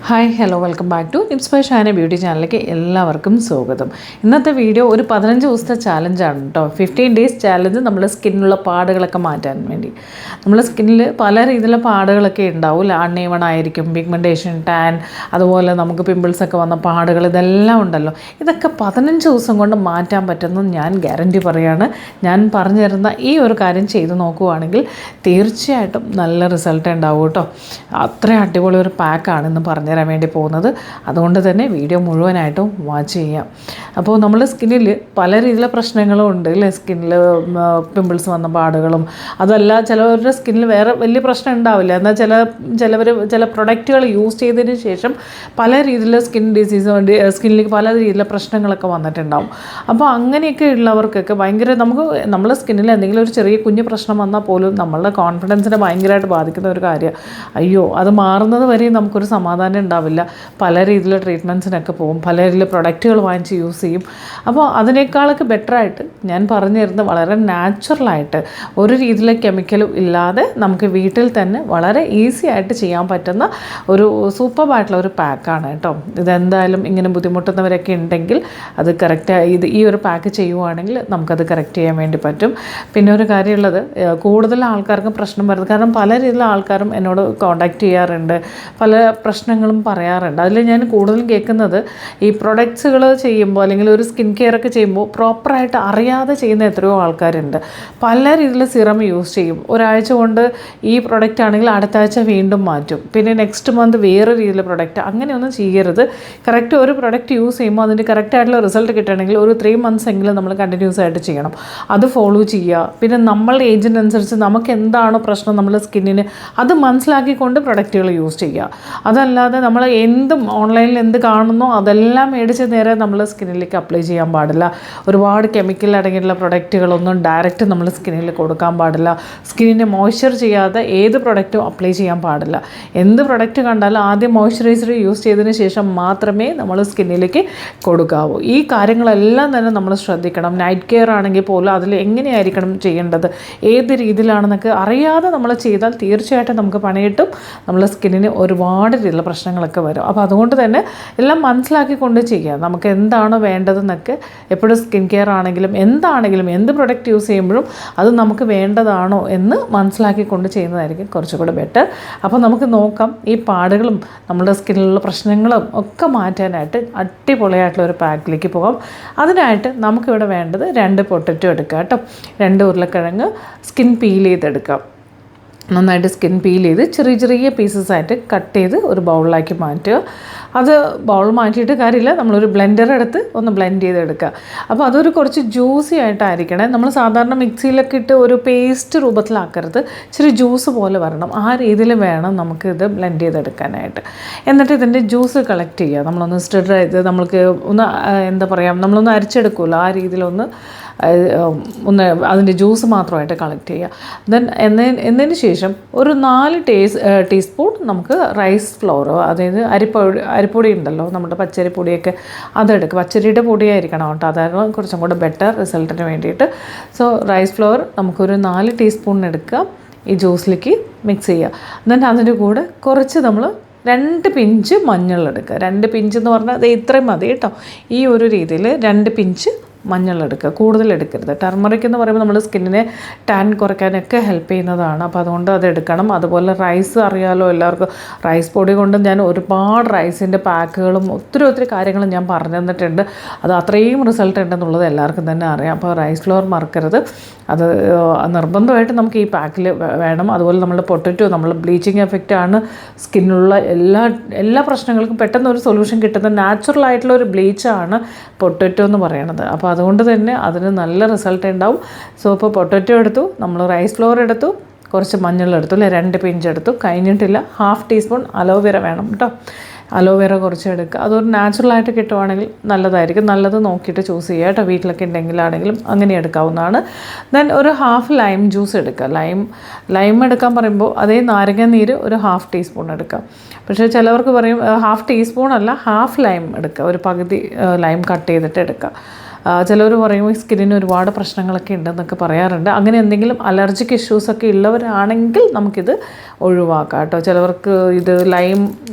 Hi hello welcome back to tips by Shana beauty ചാനലിലേക്ക് എല്ലാവർക്കും സ്വാഗതം. ഇന്നത്തെ വീഡിയോ ഒരു 15 ദിവസത്തെ ചാലഞ്ചാണ് കേട്ടോ. 15 ഡേയ്സ് ചാലഞ്ച് നമ്മുടെ സ്കിന്നിലുള്ള പാടുകളൊക്കെ മാറ്റാൻ വേണ്ടി. നമ്മുടെ സ്കിന്നിൽ പല രീതിയിലുള്ള പാടുകളൊക്കെ ഉണ്ടാവും. അൺഈവൺ ആയിരിക്കും, പിഗ്മെൻറ്റേഷൻ, ടാൻ, അതുപോലെ നമുക്ക് പിമ്പിൾസൊക്കെ വന്ന പാടുകൾ, ഇതെല്ലാം ഉണ്ടല്ലോ. ഇതൊക്കെ 15 ദിവസം കൊണ്ട് മാറ്റാൻ പറ്റുമെന്ന് ഞാൻ ഗ്യാരണ്ടി പറയുകയാണ്. ഞാൻ പറഞ്ഞു തരുന്ന ഈ ഒരു കാര്യം ചെയ്ത് നോക്കുകയാണെങ്കിൽ തീർച്ചയായിട്ടും നല്ല റിസൾട്ട് ഉണ്ടാവും കേട്ടോ. അത്ര അടിപൊളി ഒരു പാക്കാണ് ഇന്ന് പറഞ്ഞു തരാൻ വേണ്ടി പോകുന്നത്. അതുകൊണ്ട് തന്നെ വീഡിയോ മുഴുവനായിട്ടും വാച്ച് ചെയ്യാം. അപ്പോൾ നമ്മൾ സ്കിന്നിൽ പല രീതിയിലുള്ള പ്രശ്നങ്ങളും ഉണ്ട് അല്ലേ. സ്കിന്നിൽ പിമ്പിൾസ് വന്ന പാടുകളും, അതല്ല ചിലവരുടെ സ്കിന്നിൽ വേറെ വലിയ പ്രശ്നം ഉണ്ടാവില്ല. എന്നാൽ ചിലവർ ചില പ്രൊഡക്റ്റുകൾ യൂസ് ചെയ്തതിന് ശേഷം പല രീതിയിലുള്ള സ്കിൻ ഡിസീസ്, സ്കിന്നിലേക്ക് പല രീതിയിലുള്ള പ്രശ്നങ്ങളൊക്കെ വന്നിട്ടുണ്ടാവും. അപ്പോൾ അങ്ങനെയൊക്കെ ഉള്ളവർക്കൊക്കെ ഭയങ്കര നമ്മളെ സ്കിന്നിൽ എന്തെങ്കിലും ഒരു ചെറിയ കുഞ്ഞു പ്രശ്നം വന്നാൽ പോലും നമ്മളുടെ കോൺഫിഡൻസിനെ ഭയങ്കരമായിട്ട് ബാധിക്കുന്ന ഒരു കാര്യം. അയ്യോ, അത് മാറുന്നത് വരെ നമുക്കൊരു സമാധാനം ഉണ്ടാവില്ല. പല രീതിയിലുള്ള ട്രീറ്റ്മെൻറ്റ്സിനൊക്കെ പോകും, പല രീതിയിലുള്ള പ്രൊഡക്റ്റുകൾ വാങ്ങിച്ച് യൂസ് ചെയ്യും. അപ്പോൾ അതിനേക്കാളൊക്കെ ബെറ്ററായിട്ട് ഞാൻ പറഞ്ഞു തരുന്നത് വളരെ നാച്ചുറലായിട്ട് ഒരു രീതിയിലെ കെമിക്കലും ഇല്ലാതെ നമുക്ക് വീട്ടിൽ തന്നെ വളരെ ഈസി ആയിട്ട് ചെയ്യാൻ പറ്റുന്ന ഒരു സൂപ്പറായിട്ടുള്ള ഒരു പാക്കാണ് കേട്ടോ. ഇതെന്തായാലും ഇങ്ങനെ ബുദ്ധിമുട്ടുന്നവരൊക്കെ ഉണ്ടെങ്കിൽ അത് കറക്റ്റ് ഈ ഒരു പാക്ക് ചെയ്യുവാണെങ്കിൽ നമുക്കത് കറക്റ്റ് ചെയ്യാൻ വേണ്ടി പറ്റും. പിന്നെ ഒരു കാര്യമുള്ളത്, കൂടുതൽ ആൾക്കാർക്കും പ്രശ്നം വരുന്നത് കാരണം പല രീതിയിലുള്ള ആൾക്കാരും എന്നോട് കോൺടാക്റ്റ് ചെയ്യാറുണ്ട്, പല പ്രശ്നങ്ങളും പറയാറുണ്ട്. അതിൽ ഞാൻ കൂടുതലും കേൾക്കുന്നത് ഈ പ്രൊഡക്ട്സുകൾ ചെയ്യുമ്പോൾ അല്ലെങ്കിൽ ഒരു സ്കിൻ കെയർ ഒക്കെ ചെയ്യുമ്പോൾ പ്രോപ്പറായിട്ട് അറിയാതെ ചെയ്യുന്ന എത്രയോ ആൾക്കാരുണ്ട്. പല രീതിയിൽ സിറം യൂസ് ചെയ്യും, ഒരാഴ്ച കൊണ്ട് ഈ പ്രൊഡക്റ്റ് ആണെങ്കിൽ അടുത്ത ആഴ്ച വീണ്ടും മാറ്റും, പിന്നെ നെക്സ്റ്റ് മന്ത് വേറെ രീതിയിലുള്ള പ്രൊഡക്റ്റ്. അങ്ങനെയൊന്നും ചെയ്യരുത്. കറക്റ്റ് ഒരു പ്രൊഡക്റ്റ് യൂസ് ചെയ്യുമ്പോൾ അതിൻ്റെ കറക്റ്റായിട്ടുള്ള റിസൾട്ട് കിട്ടണമെങ്കിൽ ഒരു 3 months എങ്കിലും നമ്മൾ കണ്ടിന്യൂസ് ആയിട്ട് ചെയ്യണം. അത് ഫോളോ ചെയ്യുക. പിന്നെ നമ്മളുടെ ഏജിനനുസരിച്ച് നമുക്ക് എന്താണോ പ്രശ്നം നമ്മുടെ സ്കിന്നിന്, അത് മനസ്സിലാക്കിക്കൊണ്ട് പ്രൊഡക്റ്റുകൾ യൂസ് ചെയ്യുക. അതല്ലാതെ നമ്മൾ ഓൺലൈനിൽ എന്ത് കാണുന്നോ അതെല്ലാം മേടിച്ച് നേരെ നമ്മൾ സ്കിന്നിലേക്ക് അപ്ലൈ ചെയ്യാൻ പാടില്ല. ഒരുപാട് കെമിക്കൽ അടങ്ങിയിട്ടുള്ള പ്രൊഡക്റ്റുകളൊന്നും ഡയറക്റ്റ് നമ്മൾ സ്കിന്നിൽ കൊടുക്കാൻ പാടില്ല. സ്കിന്നിനെ മോയ്സ്ചർ ചെയ്യാതെ ഏത് പ്രൊഡക്റ്റും അപ്ലൈ ചെയ്യാൻ പാടില്ല. എന്ത് പ്രൊഡക്റ്റ് കണ്ടാലും ആദ്യം മോയ്സ്ചറൈസർ യൂസ് ചെയ്തതിന് ശേഷം മാത്രമേ നമ്മൾ സ്കിന്നിലേക്ക് കൊടുക്കാവൂ. ഈ കാര്യങ്ങളെല്ലാം തന്നെ നമ്മൾ ശ്രദ്ധിക്കണം. നൈറ്റ് കെയർ ആണെങ്കിൽ പോലും അതിൽ എങ്ങനെയായിരിക്കണം ചെയ്യേണ്ടത്, ഏത് രീതിയിലാണെന്നൊക്കെ അറിയാതെ നമ്മൾ ചെയ്താൽ തീർച്ചയായിട്ടും നമുക്ക് പണി കിട്ടും. നമ്മളെ സ്കിന്നിന് ഒരുപാട് രീതിയിലുള്ള പ്രശ്നങ്ങളൊക്കെ വരും. അപ്പോൾ അതുകൊണ്ട് തന്നെ എല്ലാം മനസ്സിലാക്കിക്കൊണ്ട് ചെയ്യുക. നമുക്ക് എന്താണോ വേണ്ടതെന്നൊക്കെ എപ്പോഴും സ്കിൻ കെയർ ആണെങ്കിലും എന്താണെങ്കിലും എന്ത് പ്രൊഡക്റ്റ് യൂസ് ചെയ്യുമ്പോഴും അത് നമുക്ക് വേണ്ടതാണോ എന്ന് മനസ്സിലാക്കിക്കൊണ്ട് ചെയ്യുന്നതായിരിക്കും കുറച്ചുകൂടെ ബെറ്റർ. അപ്പോൾ നമുക്ക് നോക്കാം ഈ പാടുകളും നമ്മുടെ സ്കിന്നിലുള്ള പ്രശ്നങ്ങളും ഒക്കെ മാറ്റാനായിട്ട് അടിപൊളിയായിട്ടുള്ള ഒരു പാക്കിലേക്ക് പോകാം. അതിനായിട്ട് നമുക്കിവിടെ വേണ്ടത് 2 പൊട്ടറ്റോ എടുക്കുക കേട്ടോ. 2 ഉരുളക്കിഴങ്ങ് സ്കിൻ പീൽ ചെയ്തെടുക്കാം. നന്നായിട്ട് സ്കിൻ പീൽ ചെയ്ത് ചെറിയ ചെറിയ പീസസായിട്ട് കട്ട് ചെയ്ത് ഒരു ബൗളിലാക്കി മാറ്റുക. അത് ബൗൾ മാറ്റിയിട്ട് കാര്യമില്ല, നമ്മളൊരു ബ്ലെൻഡർ എടുത്ത് ഒന്ന് ബ്ലെൻഡ് ചെയ്തെടുക്കുക. അപ്പോൾ അതൊരു കുറച്ച് ജ്യൂസി ആയിട്ടായിരിക്കണേ. നമ്മൾ സാധാരണ മിക്സിയിലൊക്കെ ഇട്ട് ഒരു പേസ്റ്റ് രൂപത്തിലാക്കരുത്, ഇച്ചിരി ജ്യൂസ് പോലെ വരണം. ആ രീതിയിൽ വേണം നമുക്കിത് ബ്ലെൻഡ് ചെയ്തെടുക്കാനായിട്ട്. എന്നിട്ട് ഇതിൻ്റെ ജ്യൂസ് കളക്ട് ചെയ്യുക. നമ്മളൊന്ന് സ്റ്റിർ ചെയ്ത് നമ്മൾക്ക് ഒന്ന് എന്താ പറയുക, നമ്മളൊന്ന് അരിച്ചെടുക്കുമല്ലോ, ആ രീതിയിലൊന്ന് അതിൻ്റെ ജ്യൂസ് മാത്രമായിട്ട് കളക്ട് ചെയ്യുക. എന്നതിന് ശേഷം ഒരു 4 ടീസ്പൂൺ നമുക്ക് റൈസ് ഫ്ലോർ, അതായത് അരിപ്പൊടി ഉണ്ടല്ലോ, നമ്മുടെ പച്ചരിപ്പൊടിയൊക്കെ അതെടുക്കുക. പച്ചരിയുടെ പൊടിയായിരിക്കണം കേട്ടോ, അതായിരുന്നു കുറച്ചും കൂടെ ബെറ്റർ റിസൾട്ടിന് വേണ്ടിയിട്ട്. സോ റൈസ് ഫ്ലോർ നമുക്കൊരു 4 ടീസ്പൂൺ എടുക്കുക, ഈ ജ്യൂസിലേക്ക് മിക്സ് ചെയ്യുക. എന്നിട്ട് അതിൻ്റെ കൂടെ കുറച്ച് നമ്മൾ 2 പിഞ്ച് മഞ്ഞളെടുക്കുക. 2 പിഞ്ച് എന്ന് പറഞ്ഞാൽ അത് ഇത്രയും മതി കേട്ടോ. ഈ ഒരു രീതിയിൽ 2 പിഞ്ച് മഞ്ഞളെടുക്കുക, കൂടുതൽ എടുക്കരുത്. ടർമറിക് എന്ന് പറയുമ്പോൾ നമ്മുടെ സ്കിന്നിനെ ടാൻ കുറയ്ക്കാനൊക്കെ ഹെൽപ്പ് ചെയ്യുന്നതാണ്. അപ്പോൾ അതുകൊണ്ട് അത് എടുക്കണം. അതുപോലെ റൈസ് അറിയാമല്ലോ എല്ലാവർക്കും. റൈസ് പൊടി കൊണ്ട് ഞാൻ ഒരുപാട് റൈസിൻ്റെ പാക്കുകളും ഒത്തിരി കാര്യങ്ങളും ഞാൻ പറഞ്ഞു തന്നിട്ടുണ്ട്. അത് അത്രയും റിസൾട്ട് ഉണ്ടെന്നുള്ളത് എല്ലാവർക്കും തന്നെ അറിയാം. അപ്പോൾ റൈസ് ഫ്ലോർ മറക്കരുത്. അത് നിർബന്ധമായിട്ട് നമുക്ക് ഈ പാക്കിൽ വേണം. അതുപോലെ നമ്മുടെ പൊട്ടറ്റോ, നമ്മൾ ബ്ലീച്ചിങ് എഫക്റ്റാണ് സ്കിന്നിലുള്ള എല്ലാ പ്രശ്നങ്ങൾക്കും പെട്ടെന്ന് ഒരു സൊല്യൂഷൻ കിട്ടുന്ന നാച്ചുറൽ ആയിട്ടുള്ള ഒരു ബ്ലീച്ചാണ് പൊട്ടറ്റോ എന്ന് പറയുന്നത്. അപ്പോൾ അതുകൊണ്ട് തന്നെ അതിന് നല്ല റിസൾട്ട് ഉണ്ടാവും. സോ ഇപ്പോൾ പൊട്ടറ്റോ എടുത്തു, നമ്മൾ റൈസ് ഫ്ലോർ എടുത്തു, കുറച്ച് മഞ്ഞളെടുത്തു അല്ലേ, 2 പിഞ്ച് എടുത്തു. കഴിഞ്ഞിട്ടില്ല, 1/2 ടീസ്പൂൺ അലോവേര വേണം കേട്ടോ. അലോവേര കുറച്ച് എടുക്കുക. അതൊരു നാച്ചുറലായിട്ട് കിട്ടുവാണെങ്കിൽ നല്ലതായിരിക്കും. നല്ലത് നോക്കിയിട്ട് ചൂസ് ചെയ്യുക കേട്ടോ. വീട്ടിലൊക്കെ ഉണ്ടെങ്കിലാണെങ്കിലും അങ്ങനെ എടുക്കാവുന്നതാണ്. ദെൻ ഒരു 1/2 ലൈം ജ്യൂസ് എടുക്കുക. ലൈം എടുക്കാൻ പറയുമ്പോൾ അതേ നാരങ്ങ നീര് ഒരു 1/2 ടീസ്പൂൺ എടുക്കുക. പക്ഷേ ചിലവർക്ക് പറയും 1/2 ടീസ്പൂൺ അല്ല, 1/2 ലൈം എടുക്കുക, ഒരു പകുതി ലൈം കട്ട് ചെയ്തിട്ട് എടുക്കുക. ചിലർ പറയും ഈ സ്കിന്നിന് ഒരുപാട് പ്രശ്നങ്ങളൊക്കെ ഉണ്ടെന്നൊക്കെ പറയാറുണ്ട്. അങ്ങനെ എന്തെങ്കിലും അലർജിക് ഇഷ്യൂസൊക്കെ ഉള്ളവരാണെങ്കിൽ നമുക്കിത് ഒഴിവാക്കാം കേട്ടോ. ചിലവർക്ക് ഇത് ലൈം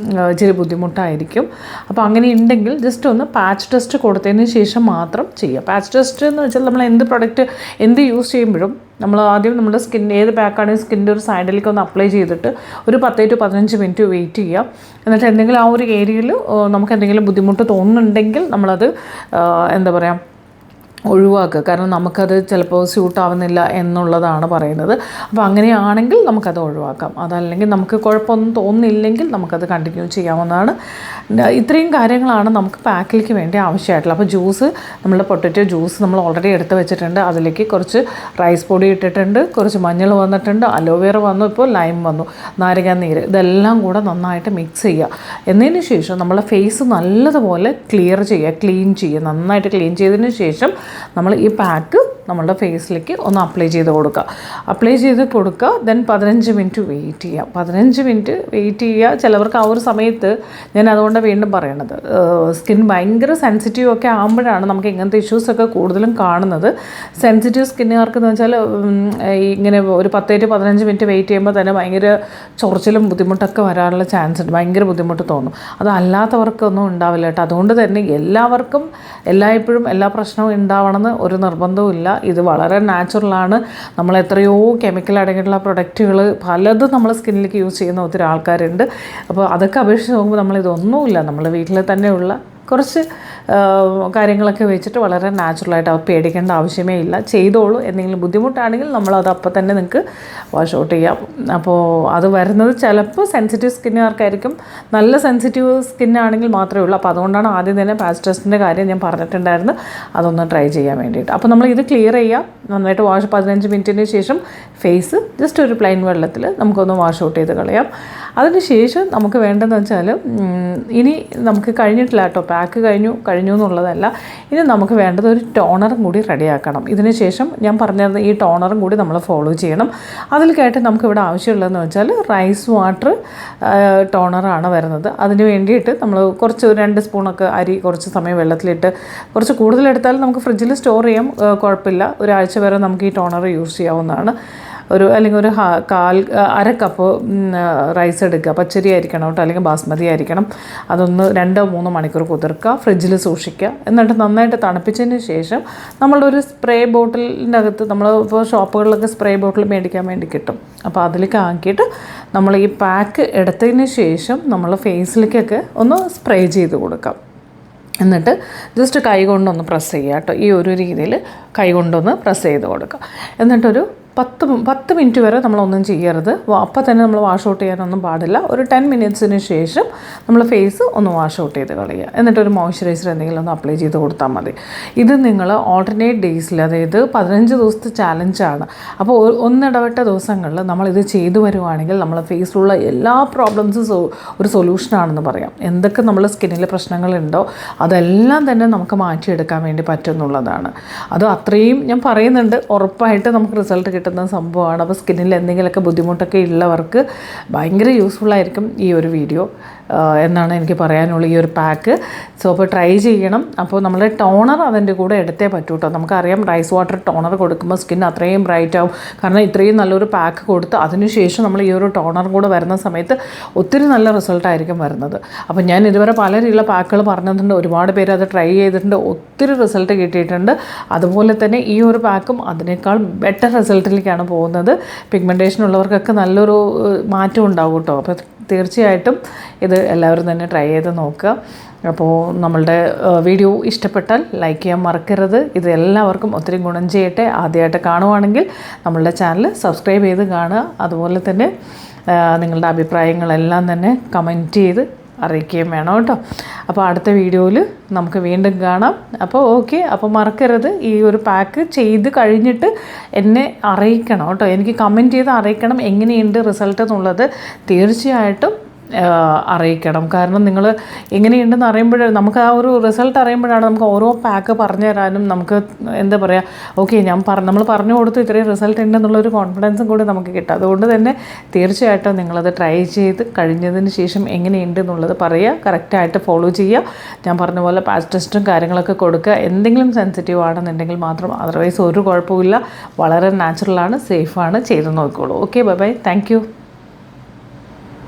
ഇച്ചിരി ബുദ്ധിമുട്ടായിരിക്കും. അപ്പോൾ അങ്ങനെ ഉണ്ടെങ്കിൽ ജസ്റ്റ് ഒന്ന് പാച്ച് ടെസ്റ്റ് കൊടുത്തതിന് ശേഷം മാത്രം ചെയ്യുക. പാച്ച് ടെസ്റ്റ് എന്ന് വെച്ചാൽ നമ്മൾ എന്ത് പ്രൊഡക്റ്റ് എന്ത് യൂസ് ചെയ്യുമ്പോഴും നമ്മൾ ആദ്യം നമ്മുടെ സ്കിൻ ഏത് പാക്കാണെങ്കിൽ സ്കിൻ്റെ ഒരു സൈഡിലേക്ക് ഒന്ന് അപ്ലൈ ചെയ്തിട്ട് ഒരു 10 to 15 മിനിറ്റ് വെയിറ്റ് ചെയ്യുക. എന്നിട്ട് എന്തെങ്കിലും ആ ഒരു ഏരിയയിൽ നമുക്ക് എന്തെങ്കിലും ബുദ്ധിമുട്ട് തോന്നുന്നുണ്ടെങ്കിൽ നമ്മളത് എന്താ പറയുക ഒഴിവാക്കുക. കാരണം നമുക്കത് ചിലപ്പോൾ സ്യൂട്ടാവുന്നില്ല എന്നുള്ളതാണ് പറയുന്നത്. അപ്പോൾ അങ്ങനെയാണെങ്കിൽ നമുക്കത് ഒഴിവാക്കാം. അതല്ലെങ്കിൽ നമുക്ക് കുഴപ്പമൊന്നും തോന്നുന്നില്ലെങ്കിൽ നമുക്കത് കണ്ടിന്യൂ ചെയ്യാവുന്നതാണ്. ഇത്രയും കാര്യങ്ങളാണ് നമുക്ക് പാക്കിലേക്ക് വേണ്ടി ആവശ്യമായിട്ടുള്ളത്. അപ്പോൾ ജ്യൂസ്, നമ്മളുടെ പൊട്ടറ്റോ ജ്യൂസ് നമ്മൾ ഓൾറെഡി എടുത്ത് വെച്ചിട്ടുണ്ട്. അതിലേക്ക് കുറച്ച് റൈസ് പൊടി ഇട്ടിട്ടുണ്ട്, കുറച്ച് മഞ്ഞൾ വന്നിട്ടുണ്ട്, അലോവേറ വന്നു, ഇപ്പോൾ ലൈം വന്നു, നാരങ്ങാനീര്, ഇതെല്ലാം കൂടെ നന്നായിട്ട് മിക്സ് ചെയ്യുക. എന്നതിന് ശേഷം നമ്മളെ ഫേസ് നല്ലതുപോലെ ക്ലിയർ ചെയ്യുക, ക്ലീൻ ചെയ്യുക. നന്നായിട്ട് ക്ലീൻ ചെയ്തതിന് ശേഷം നമ്മൾ ഈ പാക്ക് നമ്മളുടെ ഫേസിലേക്ക് ഒന്ന് അപ്ലൈ ചെയ്ത് കൊടുക്കുക. ദെൻ 15 മിനിറ്റ് വെയിറ്റ് ചെയ്യുക. 15 മിനിറ്റ് വെയിറ്റ് ചെയ്യുക. ചിലവർക്ക് ആ ഒരു സമയത്ത്, ഞാൻ അതുകൊണ്ട് വീണ്ടും പറയണത്, സ്കിൻ ഭയങ്കര സെൻസിറ്റീവ് ഒക്കെ ആകുമ്പോഴാണ് നമുക്ക് ഇങ്ങനത്തെ ഇഷ്യൂസൊക്കെ കൂടുതലും കാണുന്നത്. സെൻസിറ്റീവ് സ്കിന്നുകാർക്കെന്ന് വെച്ചാൽ ഇങ്ങനെ ഒരു 10 to 15 മിനിറ്റ് വെയിറ്റ് ചെയ്യുമ്പോൾ തന്നെ ഭയങ്കര ചൊറിച്ചിലും ബുദ്ധിമുട്ടൊക്കെ വരാനുള്ള ചാൻസ് ഉണ്ട്. ഭയങ്കര ബുദ്ധിമുട്ട് തോന്നും. അതല്ലാത്തവർക്കൊന്നും ഉണ്ടാവില്ല കേട്ടോ. അതുകൊണ്ട് തന്നെ എല്ലാവർക്കും എല്ലായ്പ്പോഴും എല്ലാ പ്രശ്നവും ഉണ്ടാവണമെന്ന് ഒരു നിർബന്ധവും ഇല്ല. ഇത് വളരെ നാച്ചുറലാണ്. നമ്മൾ എത്രയോ കെമിക്കൽ അടങ്ങിയിട്ടുള്ള പ്രൊഡക്റ്റുകൾ പലതും നമ്മൾ സ്കിന്നിലേക്ക് യൂസ് ചെയ്യുന്ന ഒത്തിരി ആൾക്കാരുണ്ട്. അപ്പോൾ അതൊക്കെ അപേക്ഷിച്ച് നോക്കുമ്പോൾ നമ്മളിതൊന്നുമില്ല. നമ്മുടെ വീട്ടിൽ തന്നെയുള്ള കുറച്ച് കാര്യങ്ങളൊക്കെ വെച്ചിട്ട് വളരെ നാച്ചുറലായിട്ട് അവർ പേടിക്കേണ്ട ആവശ്യമേ ഇല്ല. ചെയ്തോളൂ. എന്തെങ്കിലും ബുദ്ധിമുട്ടാണെങ്കിൽ നമ്മളത് അപ്പം തന്നെ നിങ്ങൾക്ക് വാഷ് ഔട്ട് ചെയ്യാം. അപ്പോൾ അത് വരുന്നത് ചിലപ്പോൾ സെൻസിറ്റീവ് സ്കിന്നുകാർക്കായിരിക്കും. നല്ല സെൻസിറ്റീവ് സ്കിന്നാണെങ്കിൽ മാത്രമേ ഉള്ളൂ. അപ്പോൾ അതുകൊണ്ടാണ് ആദ്യം തന്നെ പാച്ച് ടെസ്റ്റിൻ്റെ കാര്യം ഞാൻ പറഞ്ഞിട്ടുണ്ടായിരുന്നു, അതൊന്ന് ട്രൈ ചെയ്യാൻ വേണ്ടിയിട്ട്. അപ്പോൾ നമ്മൾ ഇത് ക്ലിയർ ചെയ്യുക. നന്നായിട്ട് 15 മിനിറ്റിന് ശേഷം ഫേസ് ജസ്റ്റ് ഒരു പ്ലെയിൻ വെള്ളത്തിൽ നമുക്കൊന്ന് വാഷ് ഔട്ട് ചെയ്ത് കളയാം. അതിന് ശേഷം നമുക്ക് വേണ്ടതെന്ന് വെച്ചാൽ ഇനി നമുക്ക് കഴിഞ്ഞിട്ടില്ല കേട്ടോ, പാക്ക് കഴിഞ്ഞു എന്നുള്ളതല്ല. ഇനി നമുക്ക് വേണ്ടത് ഒരു ടോണറും കൂടി റെഡിയാക്കണം. ഇതിന് ശേഷം ഞാൻ പറഞ്ഞിരുന്ന ഈ ടോണറും കൂടി നമ്മൾ ഫോളോ ചെയ്യണം. അതിലേക്കായിട്ട് നമുക്കിവിടെ ആവശ്യമുള്ളതെന്ന് വെച്ചാൽ റൈസ് വാട്ടർ ടോണറാണ് വരുന്നത്. അതിന് വേണ്ടിയിട്ട് നമ്മൾ കുറച്ച് 2 സ്പൂണൊക്കെ അരി കുറച്ച് സമയം വെള്ളത്തിലിട്ട്, കുറച്ച് കൂടുതലെടുത്താലും നമുക്ക് ഫ്രിഡ്ജിൽ സ്റ്റോർ ചെയ്യാം, കുഴപ്പമില്ല. ഒരാഴ്ച വരെ നമുക്ക് ഈ ടോണർ യൂസ് ചെയ്യാവുന്നതാണ്. അല്ലെങ്കിൽ ഒരു അര കപ്പ് റൈസ് എടുക്കുക. പച്ചരി ആയിരിക്കണം കേട്ടോ, അല്ലെങ്കിൽ ബാസ്മതി ആയിരിക്കണം. അതൊന്ന് 2-3 മണിക്കൂർ കുതിർക്കുക, ഫ്രിഡ്ജിൽ സൂക്ഷിക്കുക. എന്നിട്ട് നന്നായിട്ട് തണുപ്പിച്ചതിന് ശേഷം നമ്മളുടെ ഒരു സ്പ്രേ ബോട്ടിലിൻ്റെ അകത്ത്, നമ്മൾ ഇപ്പോൾ ഷോപ്പുകളിലൊക്കെ സ്പ്രേ ബോട്ടിൽ മേടിക്കാൻ വേണ്ടി കിട്ടും. അപ്പോൾ അതിലേക്ക് ആക്കിയിട്ട് നമ്മൾ ഈ പാക്ക് എടുത്തതിന് ശേഷം നമ്മൾ ഫേസിലേക്കൊക്കെ ഒന്ന് സ്പ്രേ ചെയ്ത് കൊടുക്കാം. എന്നിട്ട് ജസ്റ്റ് കൈ കൊണ്ടൊന്ന് പ്രസ് ചെയ്യുക കേട്ടോ. ഈ ഒരു രീതിയിൽ കൈ കൊണ്ടൊന്ന് പ്രസ് ചെയ്ത് കൊടുക്കുക. എന്നിട്ടൊരു 10 മിനിറ്റ് വരെ നമ്മളൊന്നും ചെയ്യരുത്. അപ്പം തന്നെ നമ്മൾ വാഷ് ഔട്ട് ചെയ്യാനൊന്നും പാടില്ല. ഒരു 10 മിനിറ്റ്സിന് ശേഷം നമ്മൾ ഫേസ് ഒന്ന് വാഷ് ഔട്ട് ചെയ്ത് കളയുക. എന്നിട്ടൊരു മോയ്സ്ചറൈസർ എന്തെങ്കിലും ഒന്ന് അപ്ലൈ ചെയ്ത് കൊടുത്താൽ മതി. ഇത് നിങ്ങൾ ഓൾട്ടർനേറ്റ് ഡേയ്സിൽ, അതായത് 15 ദിവസത്തെ ചാലഞ്ചാണ്. അപ്പോൾ ഒന്നിടവിട്ട ദിവസങ്ങളിൽ നമ്മളിത് ചെയ്തു വരുവാണെങ്കിൽ നമ്മളെ ഫേസിലുള്ള എല്ലാ പ്രോബ്ലംസും ഒരു സൊല്യൂഷനാണെന്ന് പറയാം. എന്തൊക്കെ നമ്മളെ സ്കിന്നിൽ പ്രശ്നങ്ങളുണ്ടോ അതെല്ലാം തന്നെ നമുക്ക് മാറ്റിയെടുക്കാൻ വേണ്ടി പറ്റുന്നുള്ളതാണ്. അത് അത്രയും ഞാൻ പറയുന്നുണ്ട്, ഉറപ്പായിട്ട് നമുക്ക് റിസൾട്ട് കിട്ടുന്ന സംഭവമാണ്. അപ്പോൾ സ്കിന്നിൽ എന്തെങ്കിലുമൊക്കെ ബുദ്ധിമുട്ടൊക്കെ ഉള്ളവർക്ക് ഭയങ്കര യൂസ്ഫുള്ളായിരിക്കും ഈ ഒരു വീഡിയോ എന്നാണ് എനിക്ക് പറയാനുള്ളത്, ഈ ഒരു പാക്ക്. സോ അപ്പോൾ ട്രൈ ചെയ്യണം. അപ്പോൾ നമ്മൾ ടോണർ അതിൻ്റെ കൂടെ എടുത്തേ പറ്റൂ കേട്ടോ. നമുക്കറിയാം റൈസ് വാട്ടർ ടോണർ കൊടുക്കുമ്പോൾ സ്കിൻ അത്രയും ബ്രൈറ്റ് ആവും. കാരണം ഇത്രയും നല്ലൊരു പാക്ക് കൊടുത്ത് അതിനുശേഷം നമ്മൾ ഈ ഒരു ടോണർ കൂടെ വരുന്ന സമയത്ത് ഒത്തിരി നല്ല റിസൾട്ടായിരിക്കും വരുന്നത്. അപ്പോൾ ഞാൻ ഇതുവരെ പല രീതിയിലുള്ള പാക്കുകൾ പറഞ്ഞിട്ടുണ്ട്, ഒരുപാട് പേര് അത് ട്രൈ ചെയ്തിട്ടുണ്ട്, ഒത്തിരി റിസൾട്ട് കിട്ടിയിട്ടുണ്ട്. അതുപോലെ തന്നെ ഈ ഒരു പാക്കും അതിനേക്കാൾ ബെറ്റർ റിസൾട്ടിലേക്കാണ് പോകുന്നത്. പിഗ്മെൻറ്റേഷൻ ഉള്ളവർക്കൊക്കെ നല്ലൊരു മാറ്റം ഉണ്ടാവും കേട്ടോ. അപ്പോൾ തീർച്ചയായിട്ടും ഇത് എല്ലാവരും തന്നെ ട്രൈ ചെയ്ത് നോക്കുക. അപ്പോൾ നമ്മളുടെ വീഡിയോ ഇഷ്ടപ്പെട്ടാൽ ലൈക്ക് ചെയ്യാൻ മറക്കരുത്. ഇത് എല്ലാവർക്കും ഒത്തിരി ഗുണം ചെയ്യട്ടെ. ആദ്യമായിട്ട് കാണുവാണെങ്കിൽ നമ്മളുടെ ചാനൽ സബ്സ്ക്രൈബ് ചെയ്ത് കാണുക. അതുപോലെ തന്നെ നിങ്ങളുടെ അഭിപ്രായങ്ങളെല്ലാം തന്നെ കമൻറ്റ് ചെയ്ത് അറിയിക്കുകയും വേണം കേട്ടോ. അപ്പോൾ അടുത്ത വീഡിയോയിൽ നമുക്ക് വീണ്ടും കാണാം. അപ്പോൾ ഓക്കെ, അപ്പോൾ മറക്കരുത് ഈ ഒരു പാക്ക് ചെയ്ത് കഴിഞ്ഞിട്ട് എന്നെ അറിയിക്കണം കേട്ടോ. എനിക്ക് കമൻറ്റ് ചെയ്ത് അറിയിക്കണം എങ്ങനെയുണ്ട് റിസൾട്ട് എന്നുള്ളത്. തീർച്ചയായിട്ടും അറിയിക്കണം. കാരണം നിങ്ങൾ എങ്ങനെയുണ്ടെന്ന് അറിയുമ്പോൾ നമുക്ക് ആ ഒരു റിസൾട്ട് അറിയുമ്പോഴാണ് നമുക്ക് ഓരോ പാക്ക് പറഞ്ഞു തരാനും നമുക്ക് എന്താ പറയുക, ഓക്കെ നമ്മൾ പറഞ്ഞു കൊടുത്തു ഇത്രയും റിസൾട്ട് ഉണ്ടെന്നുള്ളൊരു കോൺഫിഡൻസും കൂടി നമുക്ക് കിട്ടും. അതുകൊണ്ട് തന്നെ തീർച്ചയായിട്ടും നിങ്ങളത് ട്രൈ ചെയ്ത് കഴിഞ്ഞതിന് ശേഷം എങ്ങനെയുണ്ട് എന്നുള്ളത് പറയുക, കറക്റ്റായിട്ട് ഫോളോ ചെയ്യുക. ഞാൻ പറഞ്ഞ പോലെ പാച്ച് ടെസ്റ്റും കാര്യങ്ങളൊക്കെ കൊടുക്കുക. എന്തെങ്കിലും സെൻസിറ്റീവ് ആണെന്നുണ്ടെങ്കിൽ മാത്രം, അതർവൈസ് ഒരു കുഴപ്പമില്ല. വളരെ നാച്ചുറലാണ്, സേഫാണ്, ചെയ്ത് നോക്കിക്കോളൂ. Okay, bye bye, thank you.